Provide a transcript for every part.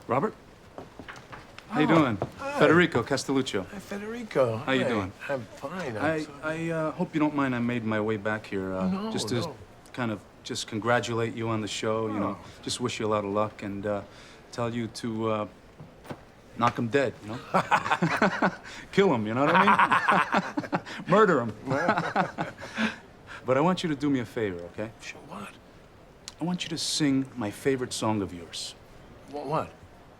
Robert? How you doing? Hi. Federico Castelluccio. Hi, Federico. How you doing? I'm fine. I hope you don't mind I made my way back here. No, just to no. kind of just congratulate you on the show, you know. Oh. Just wish you a lot of luck and tell you to knock him dead, you know? Kill him, you know what I mean? Murder him. But I want you to do me a favor, okay? Sure, what? I want you to sing my favorite song of yours. What?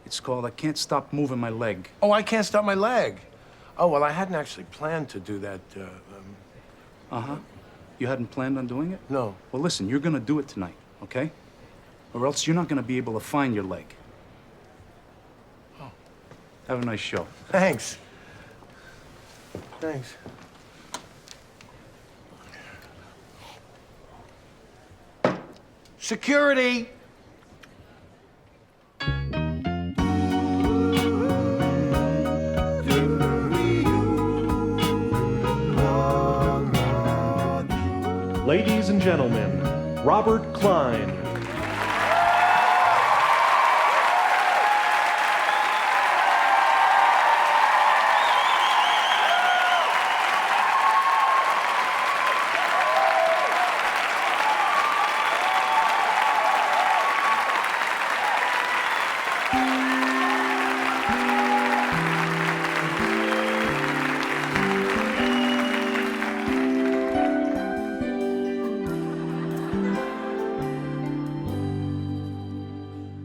It's called I Can't Stop Moving My Leg. Oh, I can't stop my leg. Oh, well, I hadn't actually planned to do that. Uh-huh. You hadn't planned on doing it? No. Well, listen, you're gonna do it tonight, okay? Or else you're not gonna be able to find your leg. Oh. Have a nice show. Thanks. Thanks. Security! Ladies and gentlemen, Robert Klein.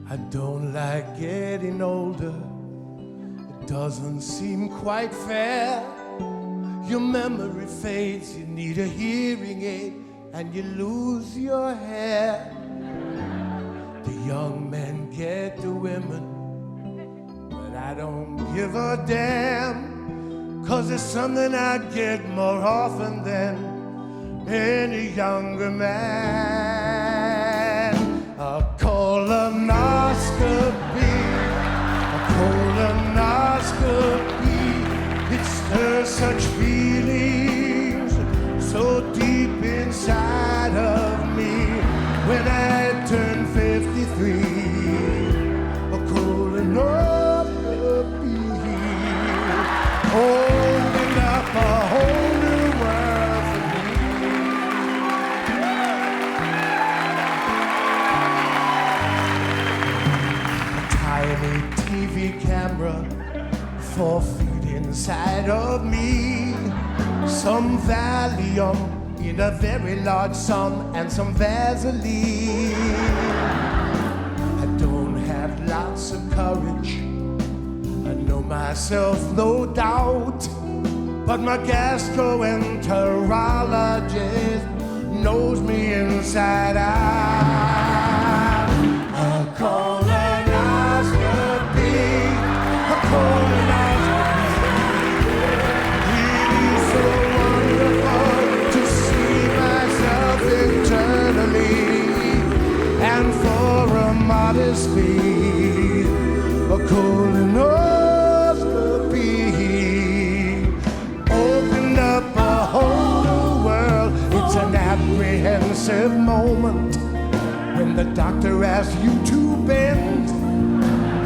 I don't like getting older. It doesn't seem quite fair. Your memory fades, you need a hearing aid, and you lose your hair. The young men get the women, but I don't give a damn, 'cause it's something I get more often than any younger man. A colonoscopy, a colonoscopy, it stirs such feelings so deep inside of me. When I turned 53, a colonoscopy opened up a whole new world for me. Tiny TV camera, 4 feet inside of me. Some Valium in a very large sum, and some Vaseline. I don't have lots of courage, I know myself, no doubt, but my gastroenterologist knows me inside out. A colonoscopy, a colonoscopy. It is so wonderful to see myself internally, and for a modest fee, a colonoscopy opened up a whole new world. It's an apprehensive moment when the doctor asks you to bend.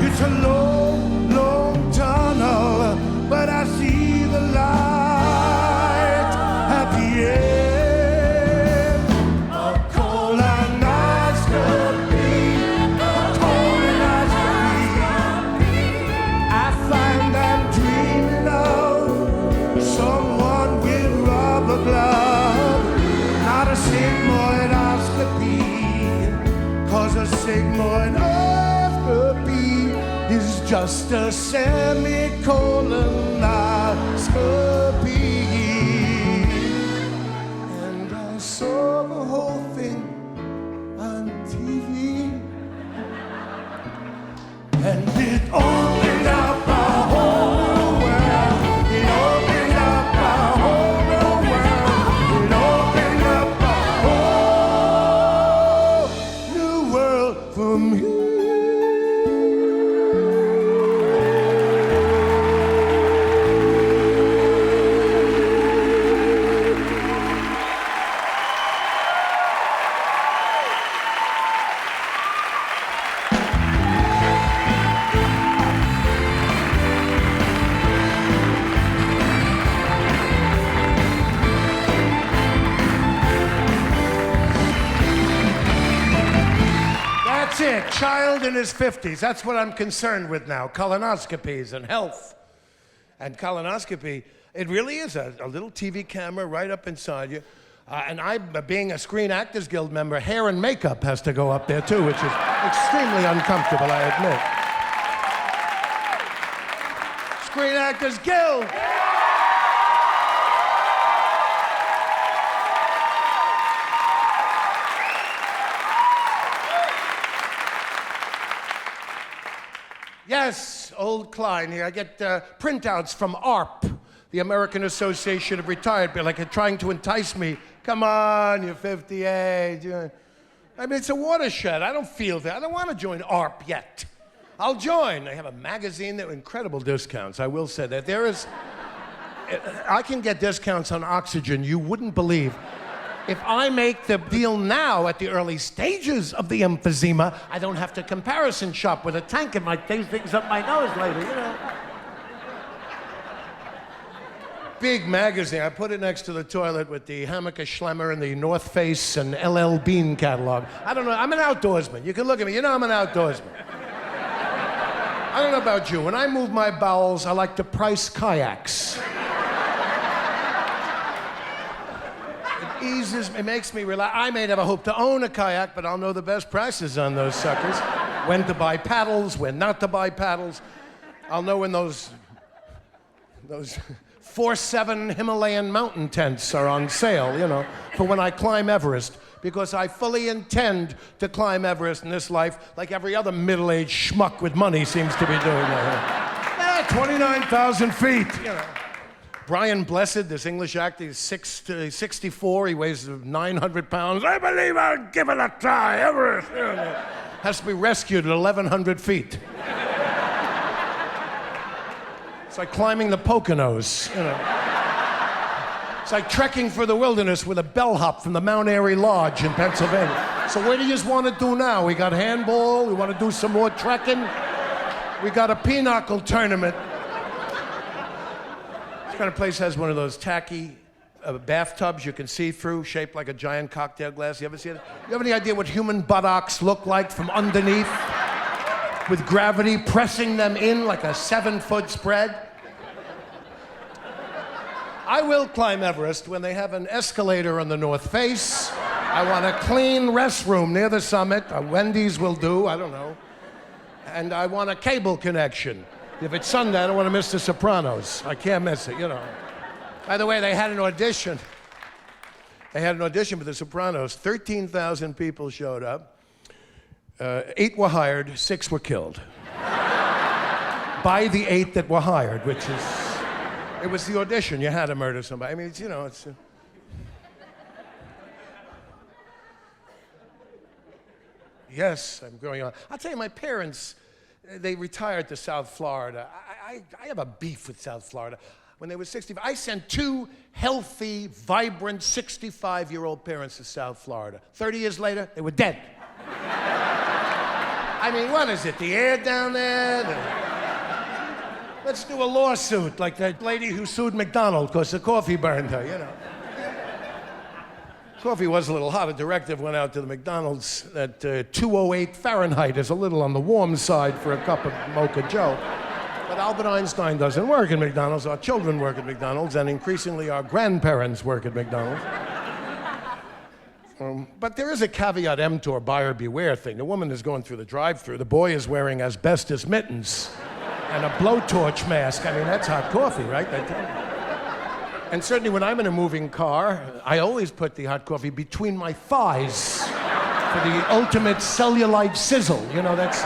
It's a long, long tunnel, but I see the light at the end. A colonoscopy, a colonoscopy. I find I'm dreaming of someone with rubber glove, not a sigmoidoscopy, 'cause a sigmoidoscopy is just a semi-colonoscopy. And I saw the whole thing on TV, and it opened up a whole new world. It opened up a whole new world. It opened up a whole new world for me. it. Child in his 50s. That's what I'm concerned with now. Colonoscopies and health. And colonoscopy, it really is a little TV camera right up inside you. And I, being a Screen Actors Guild member, hair and makeup has to go up there too, which is extremely uncomfortable, I admit. Screen Actors Guild! Yes, old Klein here. I get printouts from ARP, the American Association of Retired People, like trying to entice me. Come on, you're 58. I mean, it's a watershed. I don't feel that. I don't want to join ARP yet. I'll join. They have a magazine that incredible discounts. I will say that. I can get discounts on oxygen you wouldn't believe. If I make the deal now at the early stages of the emphysema, I don't have to comparison shop with a tank and might take things up my nose later, you know. Big magazine. I put it next to the toilet with the Hammaker Schlemmer and the North Face and LL Bean catalog. I don't know. I'm an outdoorsman. You can look at me. You know I'm an outdoorsman. I don't know about you. When I move my bowels, I like to price kayaks. It makes me relax. I may never hope to own a kayak, but I'll know the best prices on those suckers. When to buy paddles, when not to buy paddles. I'll know when those 4-7 Himalayan mountain tents are on sale, you know, for when I climb Everest. Because I fully intend to climb Everest in this life like every other middle-aged schmuck with money seems to be doing that. 29,000 feet, you know. Brian Blessed, this English actor, he's 64, he weighs 900 pounds. I believe I'll give it a try, Everest. Has to be rescued at 1,100 feet. It's like climbing the Poconos, you know. It's like trekking for the wilderness with a bellhop from the Mount Airy Lodge in Pennsylvania. So what do you just want to do now? We got handball, we want to do some more trekking. We got a pinochle tournament. Kind of place has one of those tacky bathtubs you can see through, shaped like a giant cocktail glass. You ever see it? You have any idea what human buttocks look like from underneath? With gravity pressing them in like a 7-foot spread? I will climb Everest when they have an escalator on the North Face. I want a clean restroom near the summit. A Wendy's will do, I don't know. And I want a cable connection. If it's Sunday, I don't want to miss The Sopranos. I can't miss it, you know. By the way, they had an audition. They had an audition for The Sopranos. 13,000 people showed up. 8 were hired, 6 were killed. By the 8 that were hired, which is... It was the audition. You had to murder somebody. I mean, it's, you know, it's... Yes, I'm going on. I'll tell you, my parents... They retired to South Florida. I have a beef with South Florida. When they were 65, I sent 2 healthy, vibrant, 65-year-old parents to South Florida. 30 years later, they were dead. I mean, what is it, the air down there? Let's do a lawsuit like that lady who sued McDonald's because the coffee burned her, you know. Coffee was a little hot. A directive went out to the McDonald's that 208 Fahrenheit is a little on the warm side for a cup of Mocha Joe. But Albert Einstein doesn't work at McDonald's. Our children work at McDonald's, and increasingly our grandparents work at McDonald's. But there is a caveat emptor, buyer beware thing. The woman is going through the drive-thru. The boy is wearing asbestos mittens and a blowtorch mask. I mean, that's hot coffee, right? And certainly when I'm in a moving car, I always put the hot coffee between my thighs for the ultimate cellulite sizzle. You know, that's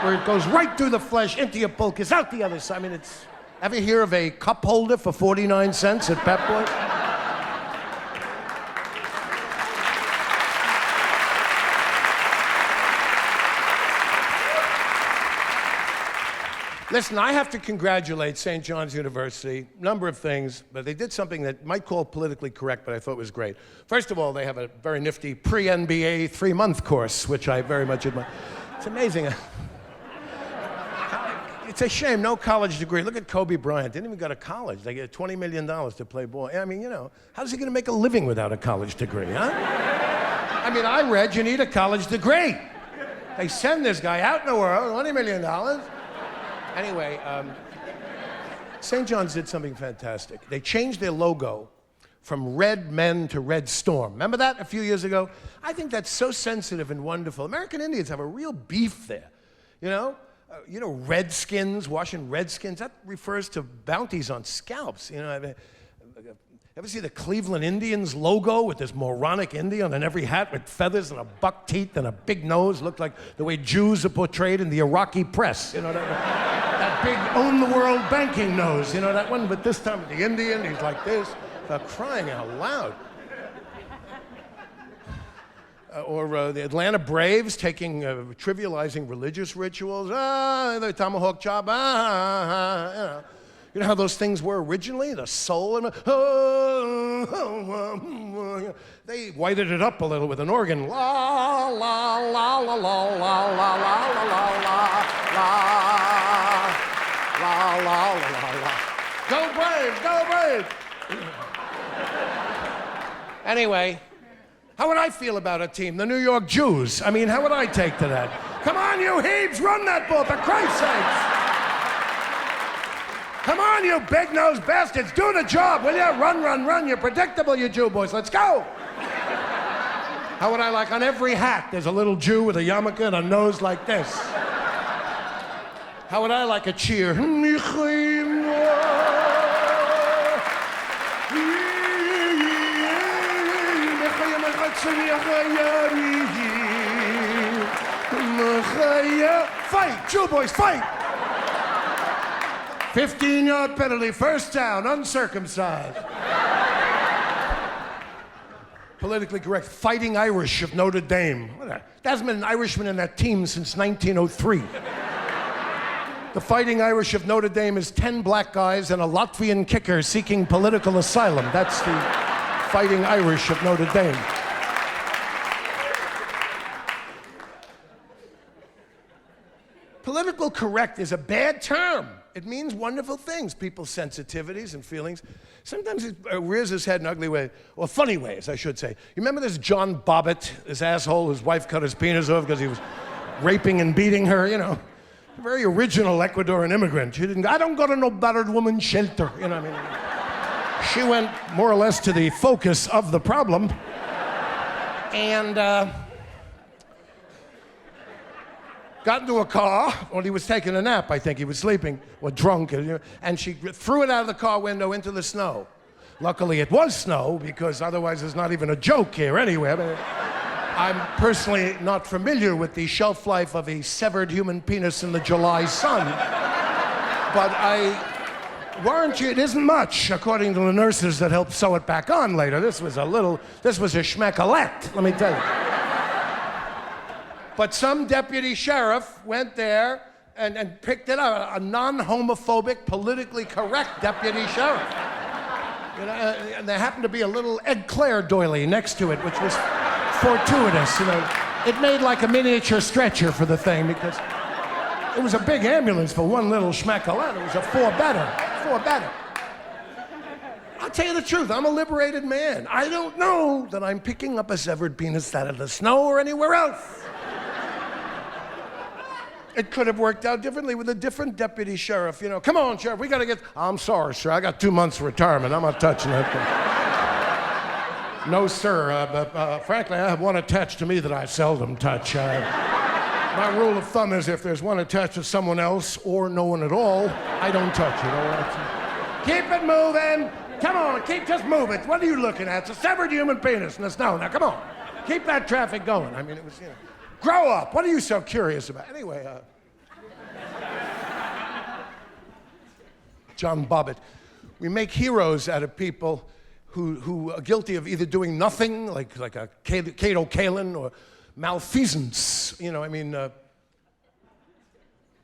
where it goes right through the flesh, into your pulcus, out the other side. I mean, it's... Ever hear of a cup holder for 49 cents at Pep Boys? Listen, I have to congratulate St. John's University. Number of things, but they did something that might call politically correct, but I thought was great. First of all, they have a very nifty pre-NBA 3-month course, which I very much admire. It's amazing. It's a shame, no college degree. Look at Kobe Bryant. Didn't even go to college. They get $20 million to play ball. I mean, you know, how's he going to make a living without a college degree, huh? I mean, I read you need a college degree. They send this guy out in the world, $20 million. Anyway, St. John's did something fantastic. They changed their logo from Red Men to Red Storm. Remember that a few years ago? I think that's so sensitive and wonderful. American Indians have a real beef there, you know? Redskins, washing redskins, that refers to bounties on scalps. Ever see the Cleveland Indians logo with this moronic Indian on every hat with feathers and a buck teeth and a big nose? Looked like the way Jews are portrayed in the Iraqi press. That big own the world banking nose, that one, but this time with the Indian, he's like this. They're crying out loud. Or the Atlanta Braves trivializing religious rituals. The tomahawk chop. You know how those things were originally? The soul and they whited it up a little with an organ. La la la la la la la la la la la la la la. Go Braves! Go Braves! Anyway. How would I feel about a team? The New York Jews. I mean, how would I take to that? Come on, you Hebes, run that ball, for Christ's sakes. Come on, you big-nosed bastards, do the job, will you? Run, run, run. You're predictable, you Jew boys. Let's go. How would I like on every hat, there's a little Jew with a yarmulke and a nose like this. How would I like a cheer? Fight, Jew boys, fight! 15-yard penalty, first down, uncircumcised. Politically correct, Fighting Irish of Notre Dame. There hasn't been an Irishman in that team since 1903. The Fighting Irish of Notre Dame is 10 black guys and a Latvian kicker seeking political asylum. That's the Fighting Irish of Notre Dame. Political correct is a bad term. It means wonderful things, people's sensitivities and feelings. Sometimes it rears its head in ugly ways, or funny ways, I should say. You remember this John Bobbitt, this asshole whose wife cut his penis off because he was raping and beating her, A very original Ecuadorian immigrant. I don't go to no battered woman's shelter, She went more or less to the focus of the problem. And, got into a car when he was taking a nap, I think. He was sleeping or drunk, and she threw it out of the car window into the snow. Luckily, it was snow, because otherwise there's not even a joke here anyway. I'm personally not familiar with the shelf life of a severed human penis in the July sun. But I warrant you, it isn't much, according to the nurses that helped sew it back on later. This was a schmeckalette, let me tell you. But some deputy sheriff went there and picked it up, a non-homophobic, politically correct deputy sheriff. And there happened to be a little eclair doily next to it, which was fortuitous. It made like a miniature stretcher for the thing, because it was a big ambulance for one little schmeckalette. It was a four-bedder. I'll tell you the truth, I'm a liberated man. I don't know that I'm picking up a severed penis out of the snow or anywhere else. It could have worked out differently with a different deputy sheriff. Come on, sheriff, we got to get... I'm sorry, sir, I got 2 months retirement. I'm not touching that thing. No, sir, but frankly, I have one attached to me that I seldom touch. My rule of thumb is if there's one attached to someone else or no one at all, I don't touch it, all right? Keep it moving. Come on, just move it. What are you looking at? It's a severed human penis in the snow. Now, come on. Keep that traffic going. I mean, it was, Grow up. What are you so curious about? Anyway, John Bobbitt. We make heroes out of people who are guilty of either doing nothing, like a Cato Kalin, or malfeasance. I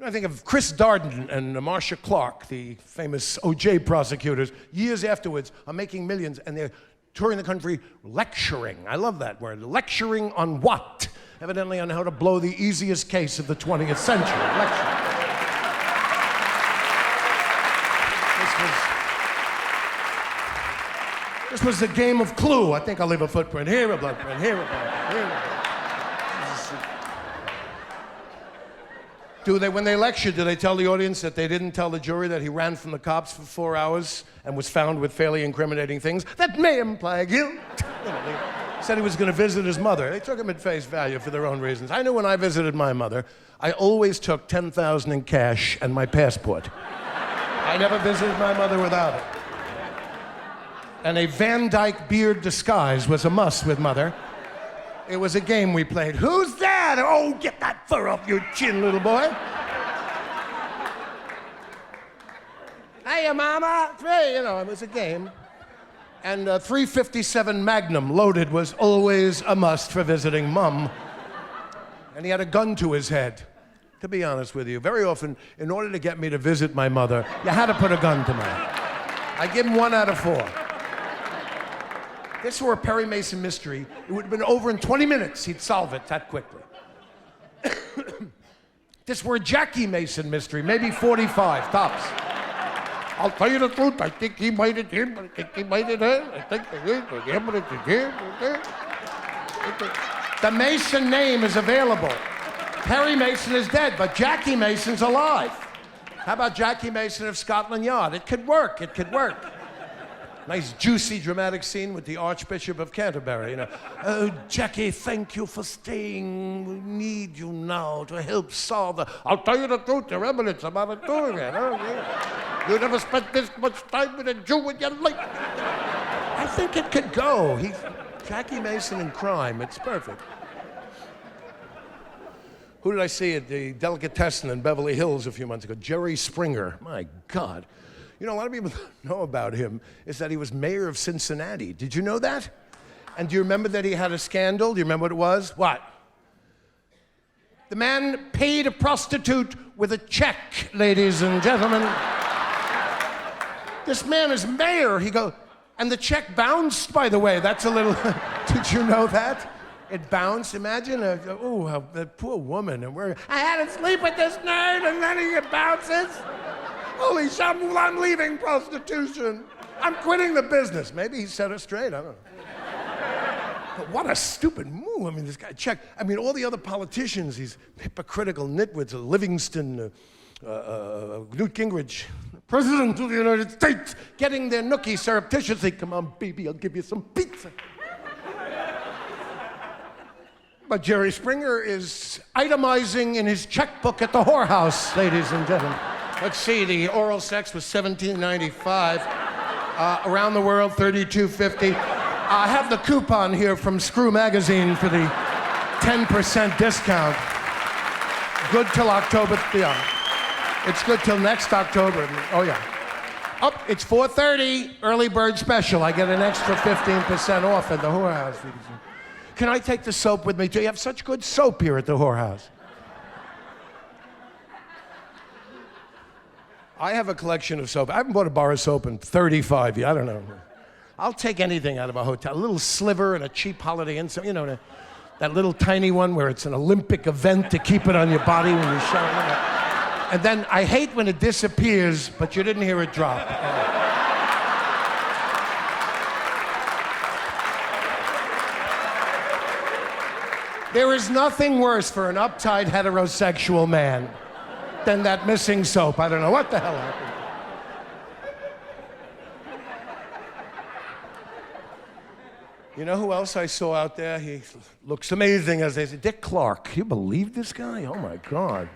think of Chris Darden and Marcia Clark, the famous O.J. prosecutors, years afterwards are making millions, and they're touring the country lecturing. I love that word. Lecturing on what? Evidently on how to blow the easiest case of the 20th century. Lecturing. This was the game of Clue. I think I'll leave a footprint here, a blood print here, a blood print here. When they lecture, do they tell the audience that they didn't tell the jury that he ran from the cops for 4 hours and was found with fairly incriminating things that may imply guilt? They said he was going to visit his mother. They took him at face value for their own reasons. I knew when I visited my mother, I always took $10,000 in cash and my passport. I never visited my mother without it. And a Van Dyke beard disguise was a must with mother. It was a game we played. Who's that? Oh, get that fur off your chin, little boy. Hey, mama. Hey, it was a game. And 357 Magnum loaded was always a must for visiting Mum. And he had a gun to his head. To be honest with you, very often, in order to get me to visit my mother, you had to put a gun to my head. I give him 1 out of 4. This were a Perry Mason mystery. It would have been over in 20 minutes. He'd solve it that quickly. This were a Jackie Mason mystery, maybe 45 tops. I'll tell you the truth. I think he might have him, but I think he might have her. I think he is, but him, but it's him. The Mason name is available. Perry Mason is dead, but Jackie Mason's alive. How about Jackie Mason of Scotland Yard? It could work. It could work. Nice, juicy, dramatic scene with the Archbishop of Canterbury. Oh, Jackie, thank you for staying. We need you now to help solve the... I'll tell you the truth, the evidence about it doing it. Oh, yeah. You never spent this much time with a Jew in your life. I think it could go. Jackie Mason in crime. It's perfect. Who did I see at the Delicatessen in Beverly Hills a few months ago? Jerry Springer. My God. A lot of people know about him is that he was mayor of Cincinnati. Did you know that? And do you remember that he had a scandal? Do you remember what it was? What? The man paid a prostitute with a check, ladies and gentlemen. This man is mayor. And the check bounced, by the way. That's a little, did you know that? It bounced. Imagine, that poor woman. I had to sleep with this nerd and then it bounces. Holy shit, I'm leaving prostitution. I'm quitting the business. Maybe he set her straight, I don't know. But what a stupid move. I mean, this guy checked. I mean, all the other politicians, these hypocritical nitwits, Livingston, Newt Gingrich, President of the United States, getting their nookie surreptitiously. Come on, baby, I'll give you some pizza. But Jerry Springer is itemizing in his checkbook at the whorehouse, ladies and gentlemen. Let's see, the oral sex was $17.95. Around the world, $32.50. I have the coupon here from Screw Magazine for the 10% discount. Good till October. Yeah. It's good till next October. Oh, yeah. Oh, it's 4:30, early bird special. I get an extra 15% off at the whorehouse. Can I take the soap with me, too? You have such good soap here at the whorehouse. I have a collection of soap. I haven't bought a bar of soap in 35 years. I don't know. I'll take anything out of a hotel. A little sliver and a cheap Holiday Inn. That little tiny one where it's an Olympic event to keep it on your body when you're showering. And then I hate when it disappears, but you didn't hear it drop. There is nothing worse for an uptight heterosexual man than that missing soap. I don't know what the hell happened. You know who else I saw out there? He looks amazing, as they say. Dick Clark. Can you believe this guy? Oh, my God.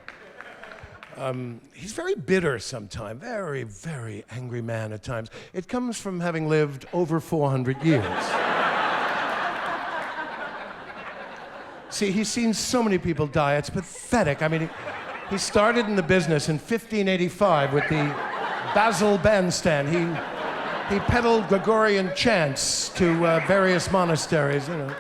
He's very bitter sometimes. Very, very angry man at times. It comes from having lived over 400 years. See, he's seen so many people die. It's pathetic. I mean, he started in the business in 1585 with the Basil Bandstand. He peddled Gregorian chants to various monasteries, Sanctum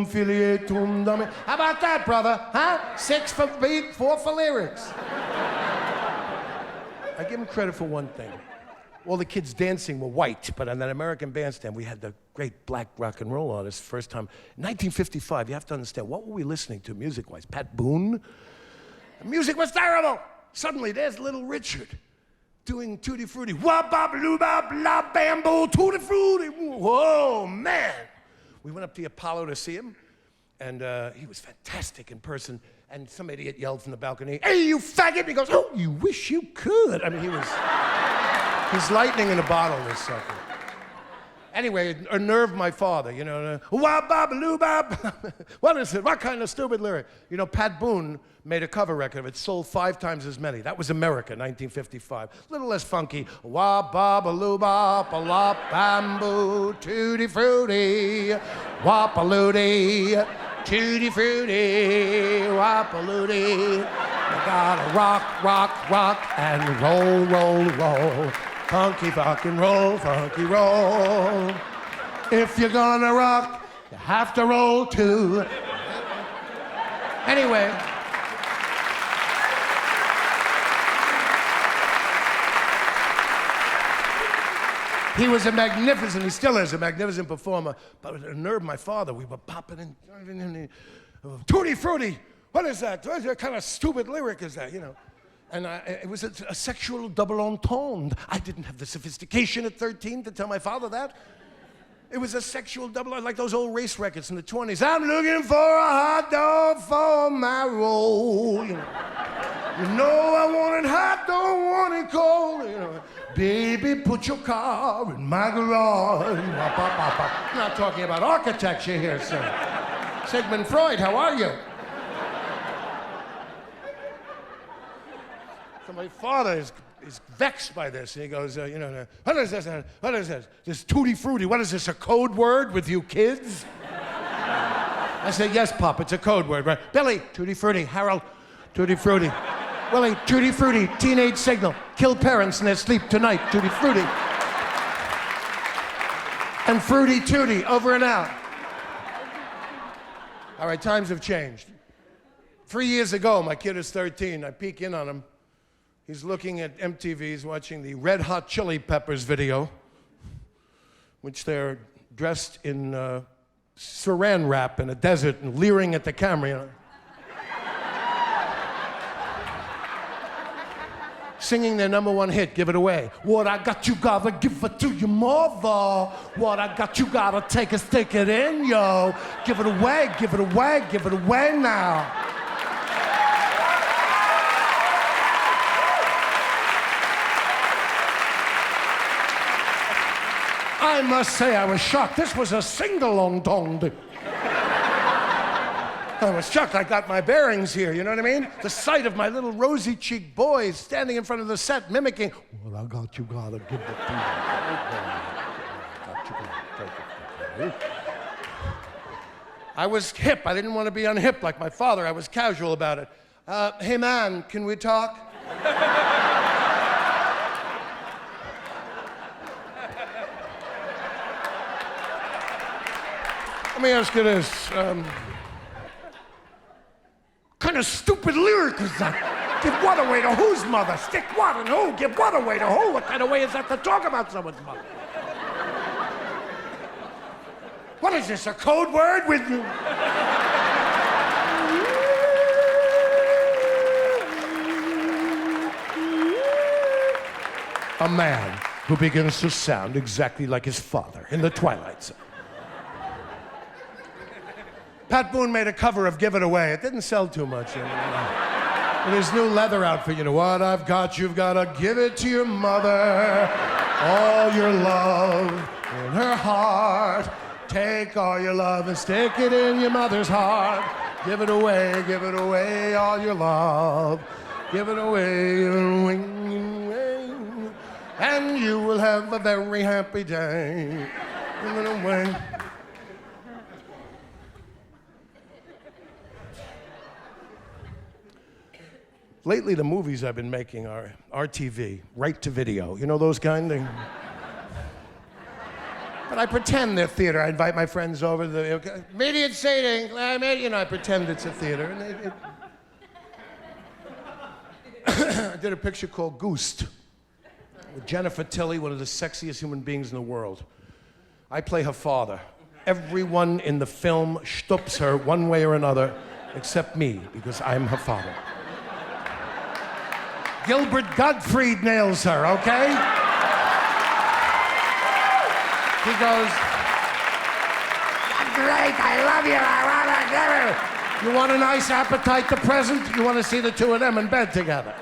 Filietum Domini. How about that, brother? Huh? 6 for beat, 4 for lyrics. I give him credit for one thing. All the kids dancing were white, but on that American Bandstand, we had the great black rock and roll artist first time. 1955, you have to understand, what were we listening to music-wise? Pat Boone? The music was terrible. Suddenly, there's Little Richard doing Tutti Frutti. Wah-bop-loo-bop-la-bambo, Tutti Frutti. Whoa, man. We went up to the Apollo to see him, And he was fantastic in person. And some idiot yelled from the balcony, "Hey, you faggot!" He goes, "Oh, you wish you could." I mean, he's lightning in a bottle, this sucker. Anyway, it unnerved my father, you know. Wah, bab, loo, bab. What is it? What kind of stupid lyric? You know, Pat Boone made a cover record of it, sold 5 times as many. That was America, 1955. A little less funky. Wah, bab, loo, bab, a lop, bamboo, tutti frutti, wapalooty, tutti frutti, wapalooty. You gotta rock, rock, rock, and roll, roll, roll. Funky fucking roll, funky roll. If you're gonna rock, you have to roll too. Anyway. He was a magnificent, he still is a magnificent performer, but it unnerved my father. We were popping in, tutti frutti. What is that? What kind of stupid lyric is that, you know? And it was a sexual double entendre. I didn't have the sophistication at 13 to tell my father that. It was a sexual double, like those old race records in the 20s. I'm looking for a hot dog for my roll. You know I want it hot, don't want it cold. You know, baby, put your car in my garage. I'm not talking about architecture here, sir. Sigmund Freud, how are you? So my father is vexed by this, and he goes, you know, what is this? What is this? This tutti frutti, what is this, a code word with you kids? I said, yes, Pop, it's a code word, right? Billy, tutti frutti. Harold, tutti frutti. Willie, tutti frutti. Teenage signal. Kill parents in their sleep tonight, tutti frutti. And fruity tooty, over and out. All right, times have changed. 3 years ago, my kid is 13, I peek in on him. He's looking at MTV, he's watching the Red Hot Chili Peppers video, which they're dressed in saran wrap in a desert and leering at the camera, you know. Singing their #1 hit, Give It Away. What I got, you gotta give it to your mother. What I got, you gotta take it, stick it in, yo. Give it away, give it away, give it away now. I must say I was shocked. This was a sing-along-dong. I was shocked. I got my bearings here, you know what I mean? The sight of my little rosy-cheeked boys standing in front of the set mimicking, well, I got you, gotta give it to you. I was hip. I didn't want to be unhip like my father. I was casual about it. Hey, man, can we talk? Let me ask you this. Kind of stupid lyric is that? Give what away to whose mother? Stick what and who? Give what away to who? What kind of way is that to talk about someone's mother? What is this, a code word with you? A man who begins to sound exactly like his father in the Twilight Zone. Pat Boone made a cover of Give It Away. It didn't sell too much. In his new leather outfit, you know, what I've got, you've got to give it to your mother. All your love in her heart. Take all your love and stick it in your mother's heart. Give it away, all your love. Give it away, give it away. And you will have a very happy day. Give it away. Lately, the movies I've been making are RTV, right to video. You know those kind of... But I pretend they're theater. I invite my friends over to the immediate seating. You know, I pretend it's a theater. And I did a picture called Goosed with Jennifer Tilly, one of the sexiest human beings in the world. I play her father. Everyone in the film stoops her one way or another, except me, because I'm her father. Gilbert Gottfried nails her, okay? He goes, "Great, I love you, I wanna give it You want a nice appetite the present? You want to see the two of them in bed together.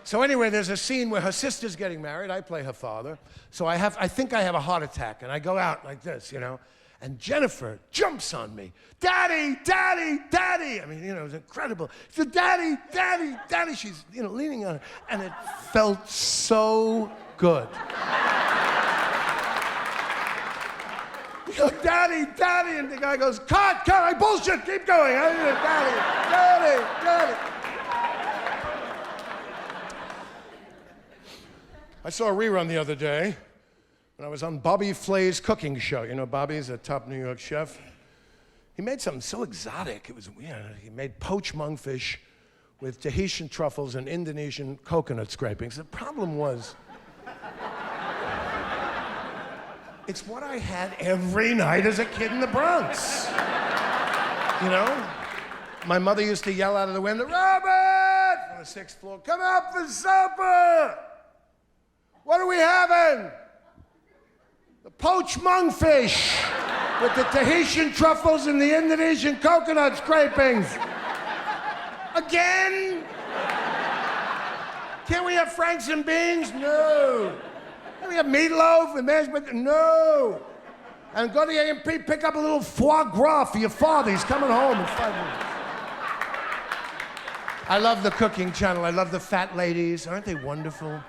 So anyway, there's a scene where her sister's getting married. I play her father. So I think I have a heart attack, and I go out like this, you know. And Jennifer jumps on me. Daddy, daddy, daddy. I mean, you know, it was incredible. She said, daddy, daddy, daddy. She's, you know, leaning on it. And it felt so good. You go, daddy, daddy. And the guy goes, cut, I bullshit, keep going. Daddy, daddy, daddy. I saw a rerun the other day when I was on Bobby Flay's cooking show. You know, Bobby's a top New York chef. He made something so exotic. It was weird. He made poached monkfish with Tahitian truffles and Indonesian coconut scrapings. The problem was, it's what I had every night as a kid in the Bronx. You know? My mother used to yell out of the window, Robert! On the 6th floor, come out for supper! What are we having? The poached monkfish with the Tahitian truffles and the Indonesian coconut scrapings. Again? Can't we have franks and beans? No. Can't we have meatloaf and mashed potatoes? No. And go to the A&P, pick up a little foie gras for your father. He's coming home in 5 minutes. I love the cooking channel. I love the fat ladies. Aren't they wonderful?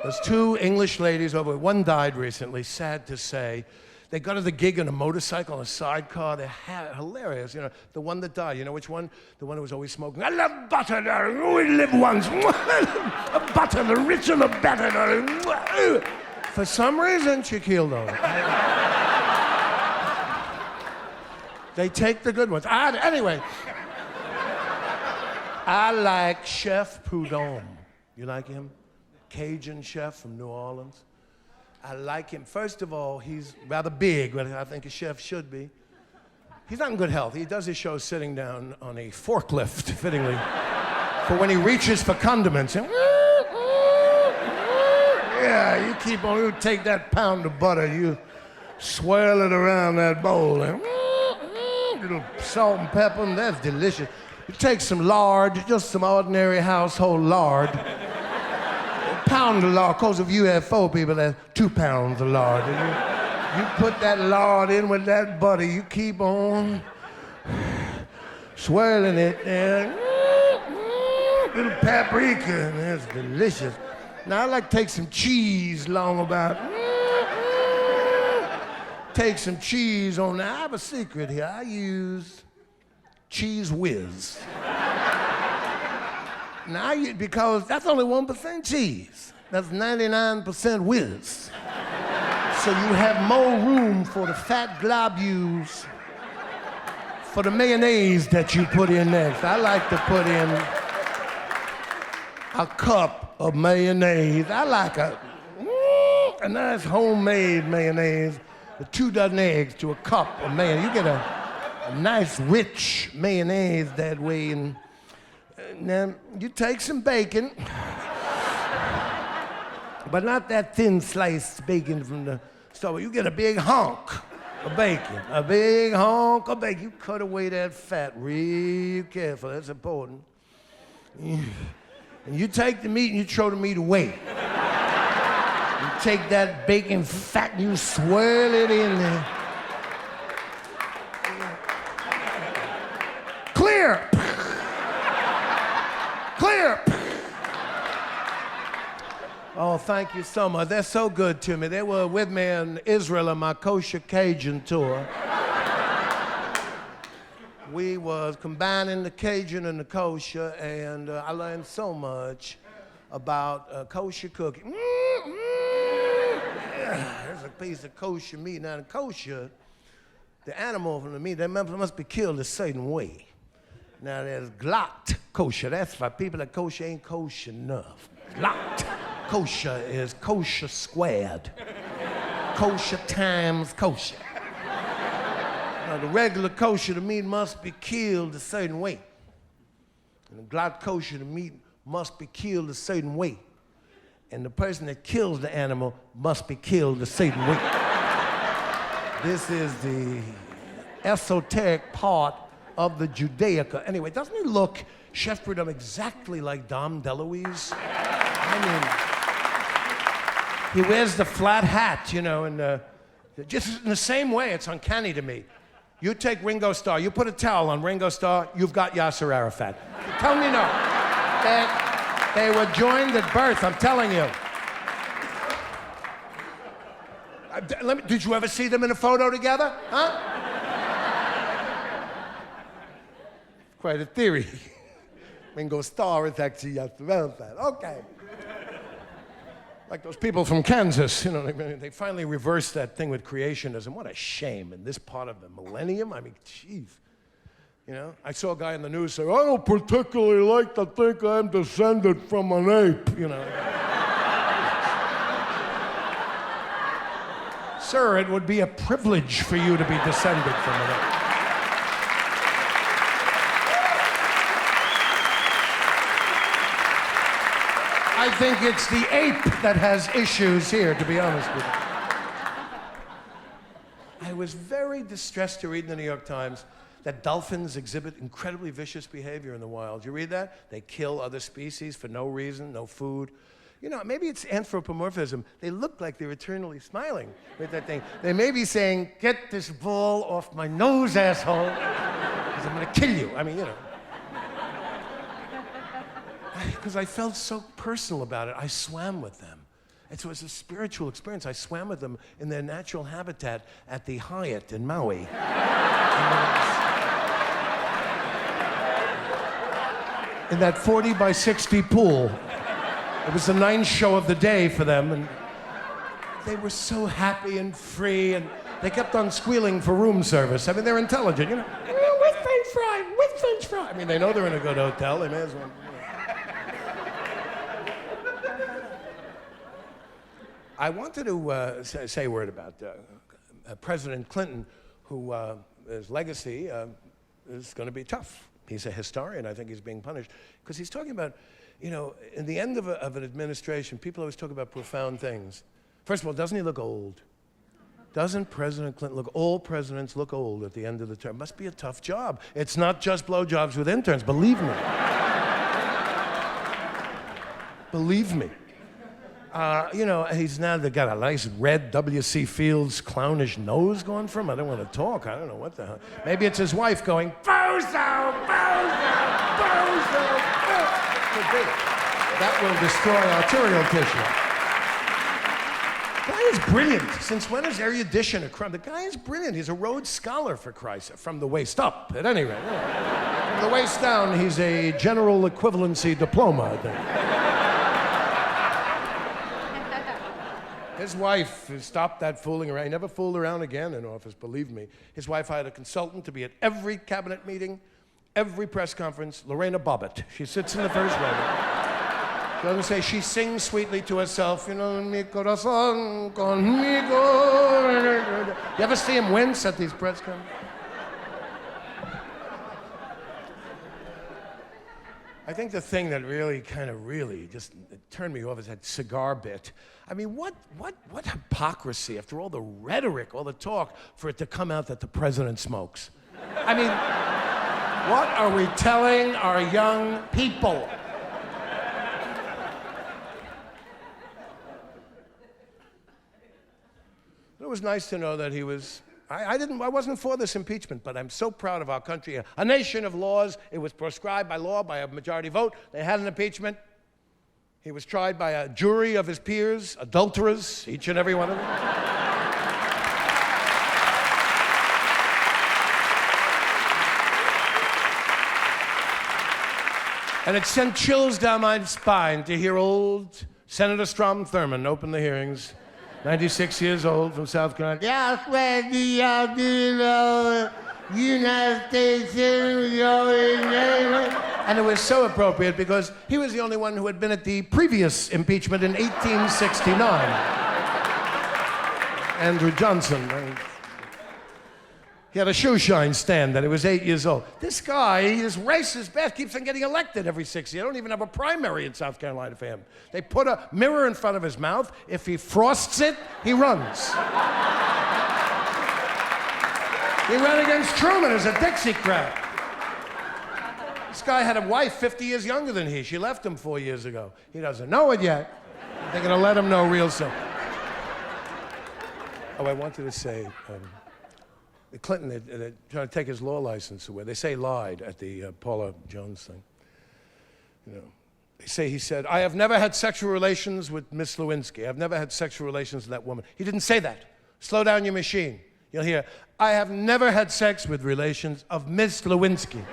There's 2 English ladies over. One died recently, sad to say. They got to the gig on a motorcycle, on a sidecar. They're hilarious. You know, the one that died, you know which one? The one who was always smoking. I love butter, darling. We live once. Butter, the richer the better, darling. For some reason, she killed on it. They take the good ones. Anyway, I like Chef Prudhomme. You like him? Cajun chef from New Orleans. I like him. First of all, he's rather big, but I think a chef should be. He's not in good health. He does his show sitting down on a forklift, fittingly, for when he reaches for condiments. Yeah, you keep on, you take that pound of butter, you swirl it around that bowl, and little salt and pepper, and that's delicious. You take some lard, just some ordinary household lard. Pound of lard, because if you have 4 people, that's 2 pounds of lard. And you put that lard in with that butter, you keep on swirling it, and little paprika, and that's delicious. Now I like to take some cheese long about. Take some cheese on there. I have a secret here. I use Cheese Whiz. Now, because that's only 1% cheese. That's 99% whiz. So you have more room for the fat globules for the mayonnaise that you put in next. I like to put in a cup of mayonnaise. I like a nice homemade mayonnaise with 2 dozen eggs to a cup of mayonnaise. You get a nice rich mayonnaise that way. And now, you take some bacon, but not that thin sliced bacon from the store. You get a big honk of bacon, a big honk of bacon. You cut away that fat real careful, that's important. And you take the meat and you throw the meat away. You take that bacon fat and you swirl it in there. Clear! Clear! Oh, thank you so much. They're so good to me. They were with me in Israel on my kosher Cajun tour. We was combining the Cajun and the kosher, and I learned so much about kosher cooking. There's a piece of kosher meat. Now, in kosher, the animal from the meat, they must be killed a certain way. Now, there's glatt kosher. That's for people that kosher ain't kosher enough. Glatt kosher is kosher squared. Kosher times kosher. Now, the regular kosher, the meat must be killed a certain way. And the glatt kosher, the meat must be killed a certain way. And the person that kills the animal must be killed a certain way. This is the esoteric part of the Judaica. Anyway, doesn't he look, Chef Prudhomme, exactly like Dom DeLuise? I mean, he wears the flat hat, you know, and just in the same way, it's uncanny to me. You take Ringo Starr, you put a towel on Ringo Starr, you've got Yasser Arafat. Tell me no. They were joined at birth, I'm telling you. Did you ever see them in a photo together? Huh? Quite a theory. Ringo Starr is actually Yasser Arafat. Okay. Like those people from Kansas, you know, they finally reversed that thing with creationism. What a shame in this part of the millennium. I mean, jeez. You know, I saw a guy in the news say, I don't particularly like to think I'm descended from an ape, you know. Sir, it would be a privilege for you to be descended from an ape. I think it's the ape that has issues here, to be honest with you. I was very distressed to read in the New York Times that dolphins exhibit incredibly vicious behavior in the wild. You read that? They kill other species for no reason, no food. You know, maybe it's anthropomorphism. They look like they're eternally smiling with that thing. They may be saying, get this ball off my nose, asshole, because I'm gonna kill you. I mean, you know. Because I felt so personal about it, I swam with them. It was a spiritual experience. I swam with them in their natural habitat at the Hyatt in Maui. In that 40 by 60 pool. It was the 9th show of the day for them, and they were so happy and free, and they kept on squealing for room service. I mean, they're intelligent, you know. With French fry, with French fry. I mean, they know they're in a good hotel. They may as well. I wanted to say a word about President Clinton, who his legacy is going to be tough. He's a historian. I think he's being punished because he's talking about, you know, in the end of an administration, people always talk about profound things. First of all, doesn't he look old? Doesn't President Clinton look, all presidents look old at the end of the term? Must be a tough job. It's not just blowjobs with interns, believe me. Believe me. You know, he's now got a nice red W.C. Fields clownish nose going for him. I don't want to talk. I don't know what the hell. Maybe it's his wife going, Bozo, Bozo, Bozo. Could be. That will destroy arterial tissue. The guy is brilliant. Since when is erudition a crime? The guy is brilliant. He's a Rhodes Scholar, for Christ, from the waist up, at any rate. From the waist down, he's a general equivalency diploma, I think. His wife stopped that fooling around. He never fooled around again in office, believe me. His wife hired a consultant to be at every cabinet meeting, every press conference, Lorena Bobbitt. She sits in the first row. She doesn't say, she sings sweetly to herself, you know, mi corazón conmigo. You ever see him wince at these press conferences? I think the thing that really just turned me off is that cigar bit. I mean, what hypocrisy, after all the rhetoric, all the talk, for it to come out that the president smokes. I mean, what are we telling our young people? It was nice to know that he was, I wasn't for this impeachment, but I'm so proud of our country. A nation of laws. It was prescribed by law, by a majority vote. They had an impeachment. He was tried by a jury of his peers, adulterers, each and every one of them. And it sent chills down my spine to hear old Senator Strom Thurmond open the hearings. 96 years old from South Carolina. Yes, where the United States and it was so appropriate because he was the only one who had been at the previous impeachment in 1869. Andrew Johnson. He had a shoe shine stand that he was 8 years old. This guy, he just races best, keeps on getting elected every 6 years. They don't even have a primary in South Carolina for him. They put a mirror in front of his mouth. If he frosts it, he runs. He ran against Truman as a Dixiecrat. This guy had a wife 50 years younger than he. She left him 4 years ago. He doesn't know it yet. They're going to let him know real soon. Oh, I wanted to say, Clinton, they're trying to take his law license away. They say lied at the Paula Jones thing. You know, they say he said, I have never had sexual relations with Miss Lewinsky. I've never had sexual relations with that woman. He didn't say that. Slow down your machine. You'll hear, I have never had sex with relations of Miss Lewinsky.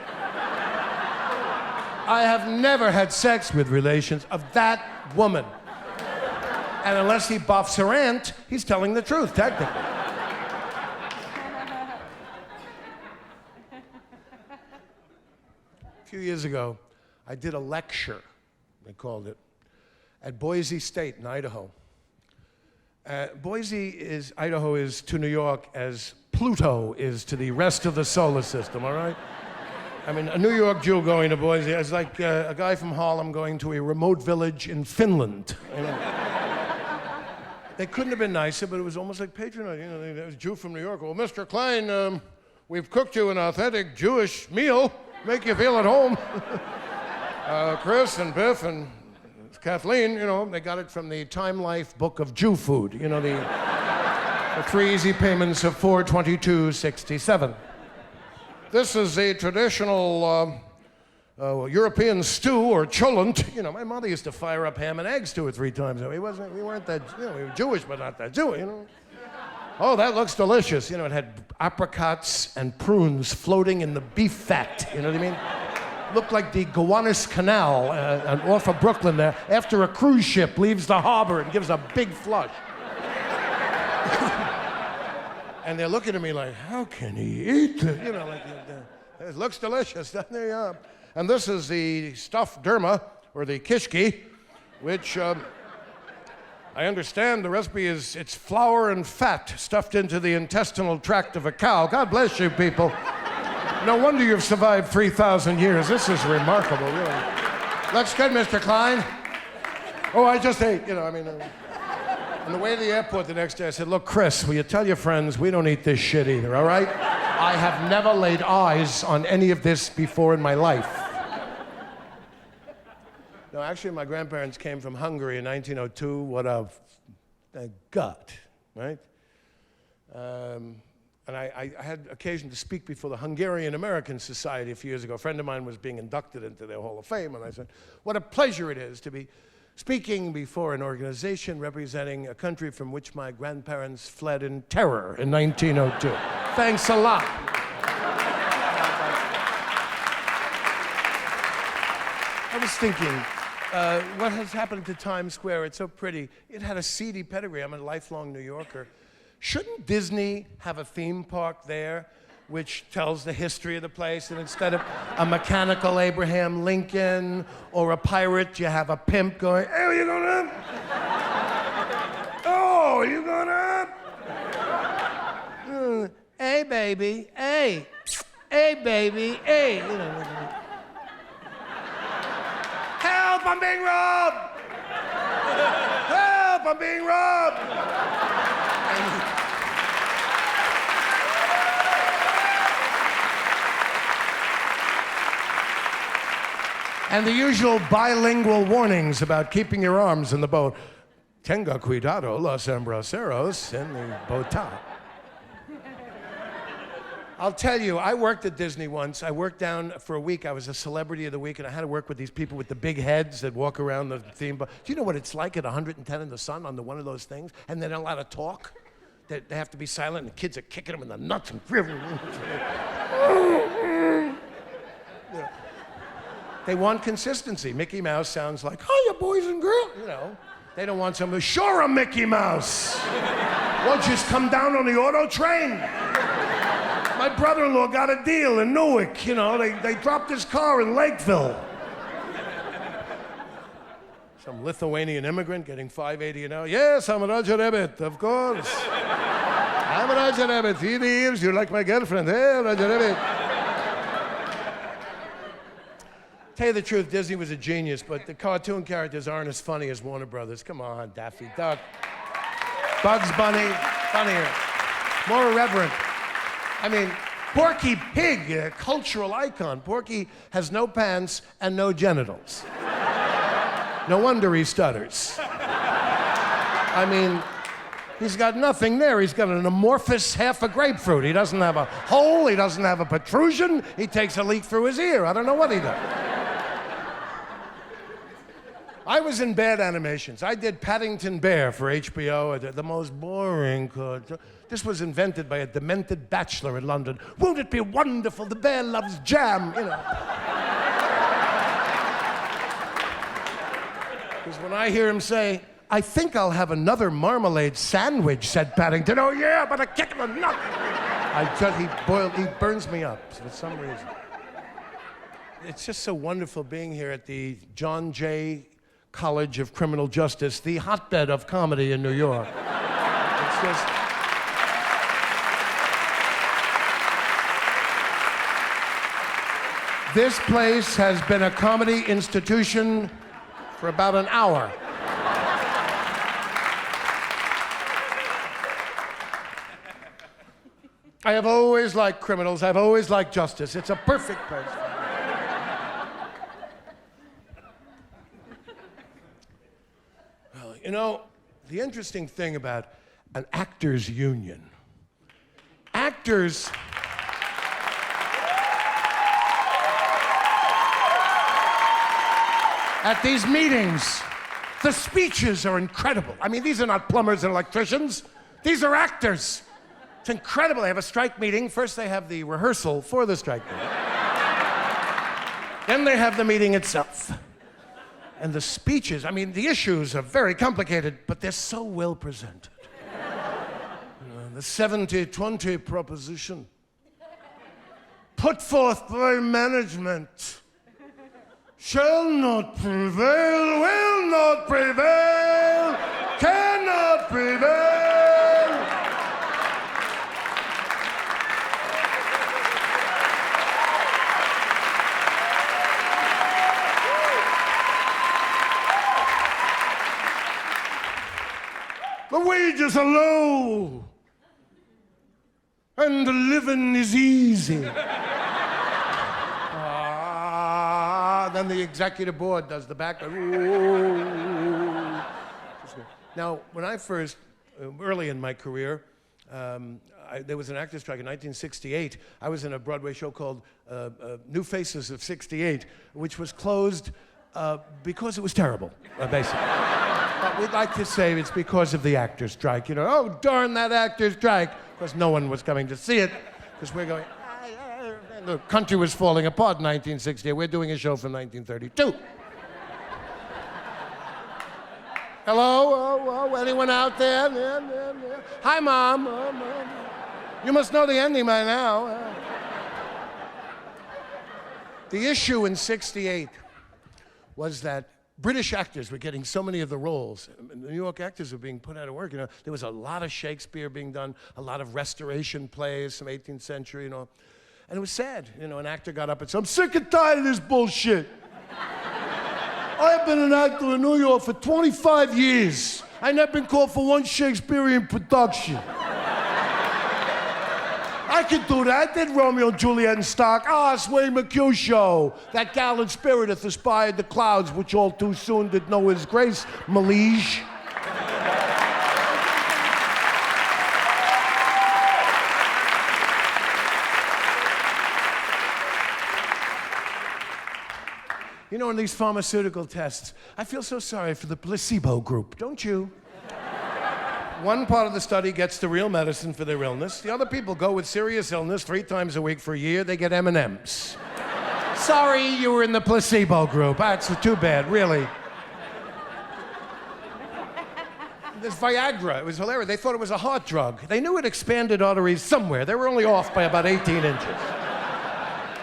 I have never had sex with relations of that woman. And unless he buffs her aunt, he's telling the truth, technically. A few years ago, I did a lecture, they called it, at Boise State in Idaho. Idaho is to New York as Pluto is to the rest of the solar system, all right? I mean, a New York Jew going to Boise is like a guy from Harlem going to a remote village in Finland. You know? They couldn't have been nicer, but it was almost like patronizing. You know, there was a Jew from New York. Well, Mr. Klein, we've cooked you an authentic Jewish meal. Make you feel at home. Chris and Biff and Kathleen, you know, they got it from the Time Life book of Jew food. You know, the 3 easy payments of $4.22.67. This is a traditional European stew or cholent. You know, my mother used to fire up ham and eggs 2 or 3 times. We weren't that, you know, we were Jewish, but not that Jewish, you know. Oh, that looks delicious. You know, it had apricots and prunes floating in the beef fat. You know what I mean? Looked like the Gowanus Canal off of Brooklyn there after a cruise ship leaves the harbor and gives a big flush. And they're looking at me like, how can he eat it? You know, like, it looks delicious. There you are. And this is the stuffed derma, or the kishki, which I understand the recipe is it's flour and fat stuffed into the intestinal tract of a cow. God bless you, people. No wonder you've survived 3,000 years. This is remarkable, really. Looks good, Mr. Klein. Oh, I just ate, you know, I mean... On the way to the airport the next day, I said, look, Chris, will you tell your friends we don't eat this shit either, all right? I have never laid eyes on any of this before in my life. No, actually, my grandparents came from Hungary in 1902. What a gut, right? And I had occasion to speak before the Hungarian American Society a few years ago. A friend of mine was being inducted into their Hall of Fame, and I said, what a pleasure it is to be speaking before an organization representing a country from which my grandparents fled in terror in 1902. Thanks a lot. I was thinking, what has happened to Times Square? It's so pretty. It had a seedy pedigree. I'm a lifelong New Yorker. Shouldn't Disney have a theme park there which tells the history of the place, and instead of a mechanical Abraham Lincoln or a pirate, you have a pimp going, hey, are you going up? Oh, are you going up? Hey, baby, hey. Hey, baby, hey. Help, I'm being robbed! Help, I'm being robbed! And the usual bilingual warnings about keeping your arms in the boat. Tenga cuidado los embraceros en the bota. I'll tell you, I worked at Disney once. I worked down for a week. I was a celebrity of the week, and I had to work with these people with the big heads that walk around the theme park. Do you know what it's like at 110 in the sun on one of those things? And they're not allowed to talk. They have to be silent, and the kids are kicking them in the nuts and yeah. They want consistency. Mickey Mouse sounds like, hiya, boys and girls. You know, they don't want some, sure, I'm Mickey Mouse. Well, just come down on the auto train. My brother-in-law got a deal in Newark. You know, they dropped his car in Lakeville. Some Lithuanian immigrant getting $5.80 an hour. Yes, I'm Roger Rabbit, of course. I'm Roger Rabbit. 3 years, you're like my girlfriend. Hey, Roger Rabbit. Tell you the truth, Disney was a genius, but the cartoon characters aren't as funny as Warner Brothers. Come on, Daffy Duck. Bugs Bunny, funnier. More irreverent. I mean, Porky Pig, a cultural icon. Porky has no pants and no genitals. No wonder he stutters. I mean, he's got nothing there. He's got an amorphous half a grapefruit. He doesn't have a hole. He doesn't have a protrusion. He takes a leak through his ear. I don't know what he does. I was in bad animations. I did Paddington Bear for HBO. I did the most boring cartoon. This was invented by a demented bachelor in London. Won't it be wonderful? The bear loves jam, you know. Because when I hear him say, I think I'll have another marmalade sandwich, said Paddington. Oh yeah, but a kick in the nut. He burns me up for some reason. It's just so wonderful being here at the John Jay College of Criminal Justice, the hotbed of comedy in New York. It's just... This place has been a comedy institution for about an hour. I have always liked criminals. I've always liked justice. It's a perfect place. Well, you know, the interesting thing about an actors' union, actors... At these meetings, the speeches are incredible. I mean, these are not plumbers and electricians. These are actors. It's incredible. They have a strike meeting. First, they have the rehearsal for the strike meeting. Then they have the meeting itself. And the speeches, I mean, the issues are very complicated, but they're so well presented. The 70-20 proposition. Put forth by management. Shall not prevail, will not prevail, cannot prevail. The wages are low, and the living is easy. Then the executive board does the back. Now, when I first, early in my career, there was an actors' strike in 1968. I was in a Broadway show called New Faces of 68, which was closed because it was terrible, basically. But we'd like to say it's because of the actors' strike. You know, oh, darn that actors' strike, because no one was coming to see it, because we're going... The country was falling apart in 1968. We're doing a show from 1932. Hello? Oh, anyone out there? Yeah. Hi, Mom. Mom. You must know the ending by now. The issue in 68 was that British actors were getting so many of the roles. New York actors were being put out of work. You know, there was a lot of Shakespeare being done, a lot of restoration plays from 18th century, you know. And it was sad. You know, an actor got up and said, I'm sick and tired of this bullshit. I've been an actor in New York for 25 years. I never been called for one Shakespearean production. I could do that. I did Romeo and Juliet and Stock. Sway McHugh show. That gallant spirit hath aspired the clouds, which all too soon did know his grace, Malige. You know, in these pharmaceutical tests, I feel so sorry for the placebo group, don't you? One part of the study gets the real medicine for their illness. The other people go with serious illness 3 times a week for a year. They get M&Ms. Sorry, you were in the placebo group. That's too bad, really. This Viagra, it was hilarious. They thought it was a heart drug. They knew it expanded arteries somewhere. They were only off by about 18 inches.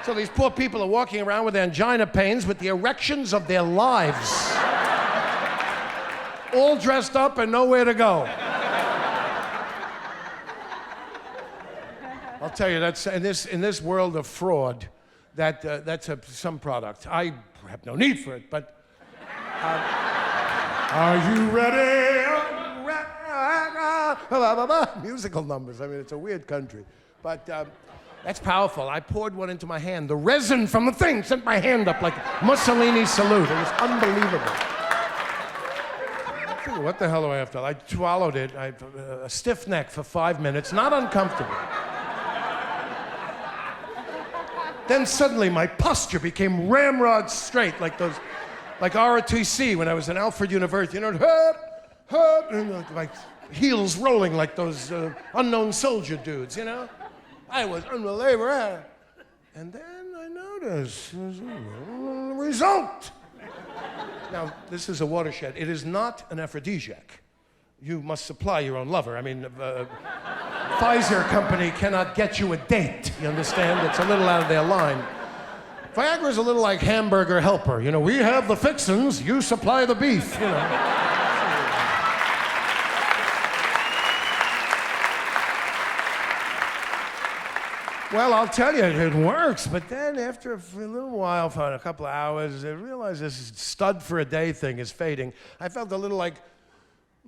So these poor people are walking around with angina pains with the erections of their lives. All dressed up and nowhere to go. I'll tell you, that's in this world of fraud, that's some product. I have no need for it, but are you ready? Musical numbers. I mean, it's a weird country. But that's powerful. I poured one into my hand. The resin from the thing sent my hand up like Mussolini's salute. It was unbelievable. What the hell do I have to? I swallowed it. I a stiff neck for 5 minutes, not uncomfortable. Then suddenly my posture became ramrod straight, like ROTC when I was in Alfred University. You know, and my heels rolling like those unknown soldier dudes. You know, I was unbelievable. And then I noticed there's a result. Now, this is a watershed. It is not an aphrodisiac. You must supply your own lover. I mean, Pfizer company cannot get you a date, you understand? It's a little out of their line. Viagra's a little like Hamburger Helper. You know, we have the fixins, you supply the beef, you know. Well, I'll tell you, it works, but then after a little while, for a couple of hours, I realized this stud for a day thing is fading. I felt a little like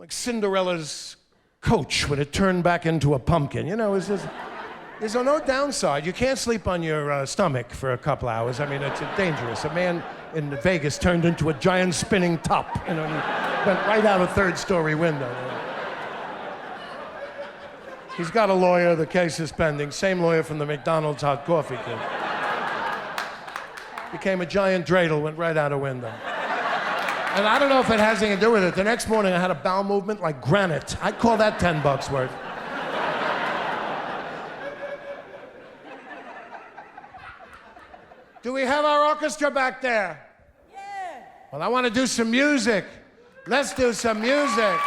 Cinderella's coach when it turned back into a pumpkin. You know, there's no downside. You can't sleep on your stomach for a couple hours. I mean, it's dangerous. A man in Vegas turned into a giant spinning top, you know, and he went right out a third-story window. You know. He's got a lawyer, the case is pending. Same lawyer from the McDonald's hot coffee kid. Became a giant dreidel, went right out a window. And I don't know if it has anything to do with it. The next morning I had a bowel movement like granite. I'd call that $10 worth. Do we have our orchestra back there? Yeah. Well, I want to do some music. Let's do some music.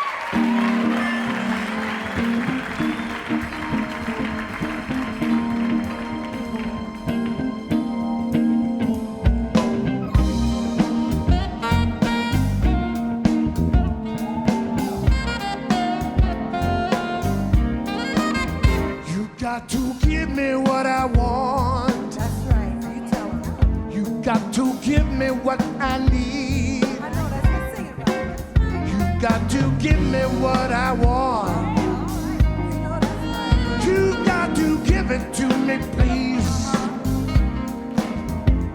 Got to give me what I want. That's right, you tell him. You got to give me what I need. I know, that's what sing it right. You got to give me what I want. You know that's right. You got to give it to me, please.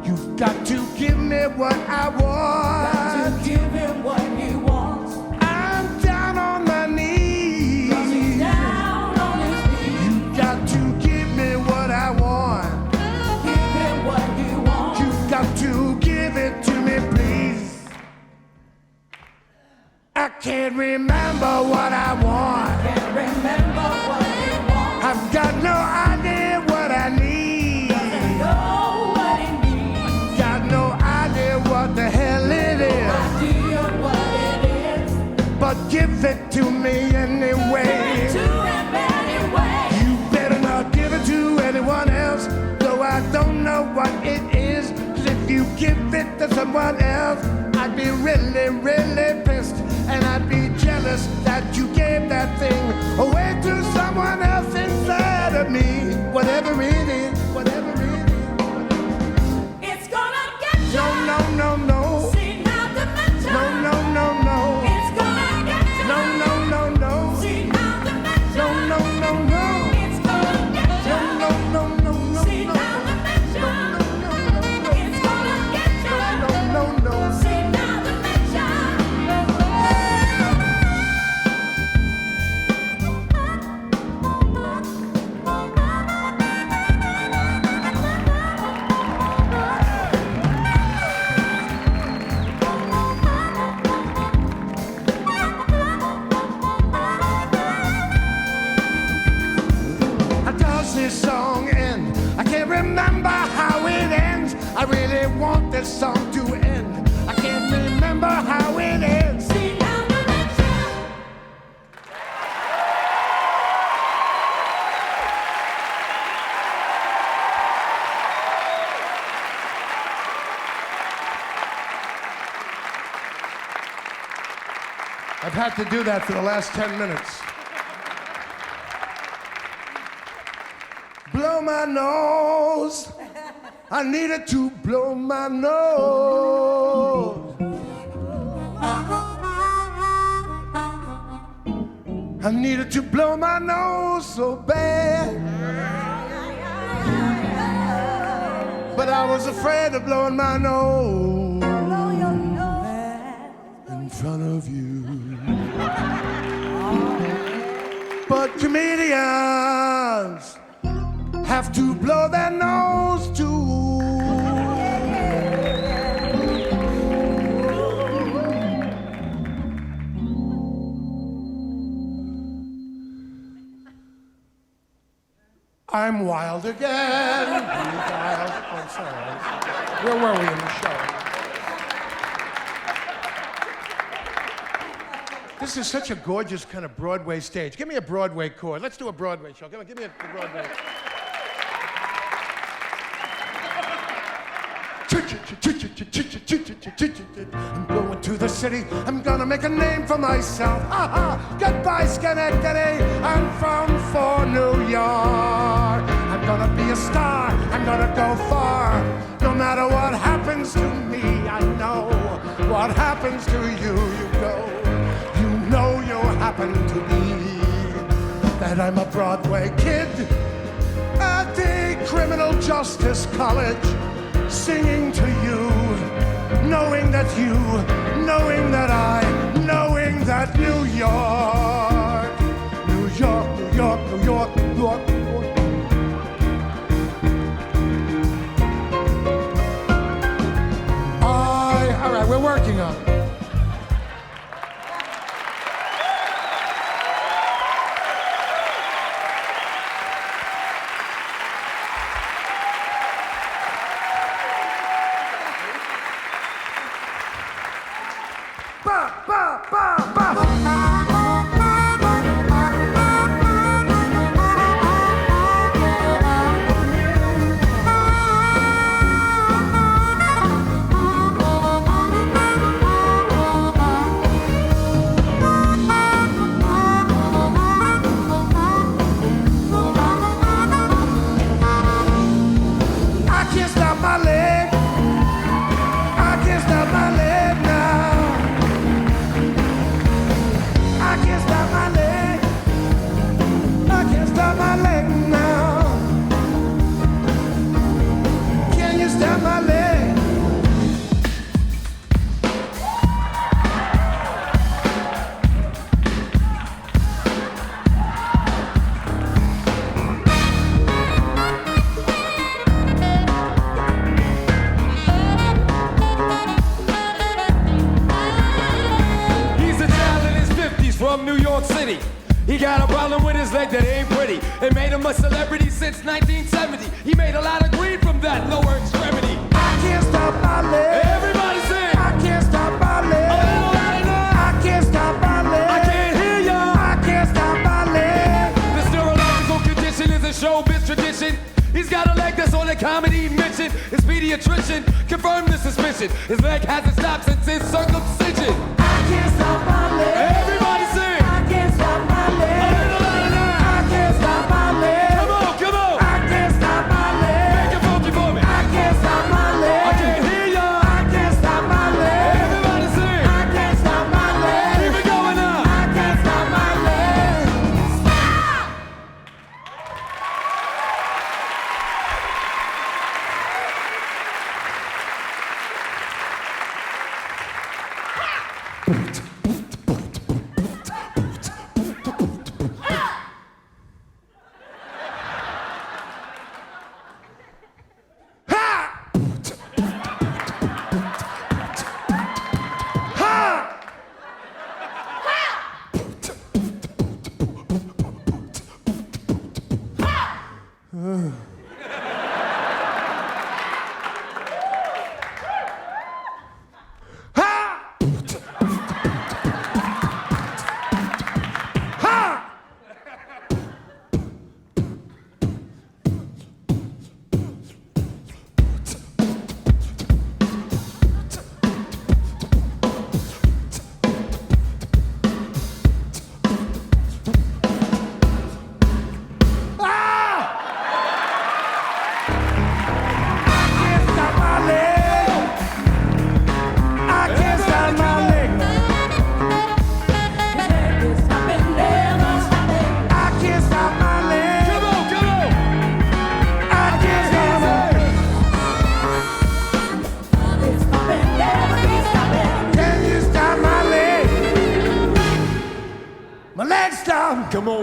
You've got to give me what I want. Got to give him what he wants. I'm down on my knees. 'Cause he's down on his knees. You got to give me what I want. Give him what he wants. You've got to give it to me, please. I can't remember what I want. Can't remember what he wants. I've got no idea what I need. Doesn't know what he needs. Got no idea what the hell it is. Idea what it is. But give it to me anyway. Give it to him anyway. You better not give it to anyone else, though I don't know what it is. 'Cause if you give it to someone else, I'd be really, really pissed. And I'd be jealous that you gave that thing away to someone else instead of me. Whatever it is, whatever it is. It's gonna get you. No, no, no, no. See now dimension. No, no, no, no. It's gonna get you. No, no, no, no. See now dimension. No, no, no, no. It's gonna get you. No, no, no, no, See no. now dimension. No, no, no, no. It's gonna get you. No, no, no. See now dimension. How does this song end? I can't remember how it ends. I really want this song to end. I can't remember how it ends. See now dimension. I've had to do that for the last 10 minutes. Blow my nose. I needed to blow my nose. I needed to blow my nose so bad. but I was afraid of blowing my nose in front of you. But comedians have to blow their nose too. I'm wild again. Wild. Oh, I'm sorry. Where were we in the show? This is such a gorgeous kind of Broadway stage. Give me a Broadway chord. Let's do a Broadway show. Come on, give me a Broadway. I'm going to the city. I'm gonna make a name for myself. Goodbye, Schenectady. I'm for New York. I'm gonna be a star. I'm gonna go far. No matter what happens to me, I know what happens to you. You go. You know you happen to be that I'm a Broadway kid at the Criminal Justice College, singing to you, knowing that you, knowing that I, knowing that New York, New York, New York, New York, New York, New York. All right, we're working on it. From New York City. He got a problem with his leg that ain't pretty. It made him a celebrity since 1970. He made a lot of greed from that lower extremity. I can't stop my leg. Everybody sing. I can't stop my leg. A little louder. I can't stop my leg. I can't hear ya. I can't stop my leg. This neurological condition is a showbiz tradition. He's got a leg that's on a comedy mission. His pediatrician confirmed the suspicion. His leg hasn't stopped since his circumcision. I can't stop my leg. Everybody sing. I can't stop my leg. A little louder. I can't stop my leg. Come on, come on. I can't stop my leg. Make it funky for me. I can't stop my leg. I can't hear ya. I can't stop my leg. Everybody sing. I can't stop my leg. Keep it going now. I can't stop my leg. Stop!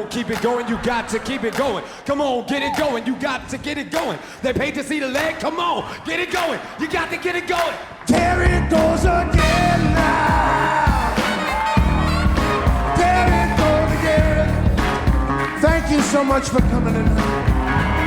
don't keep it going, you got to keep it going. Come on, get it going, you got to get it going. They paid to see the leg, come on, get it going, you got to get it going. There it goes again now. There it goes again. Thank you so much for coming tonight.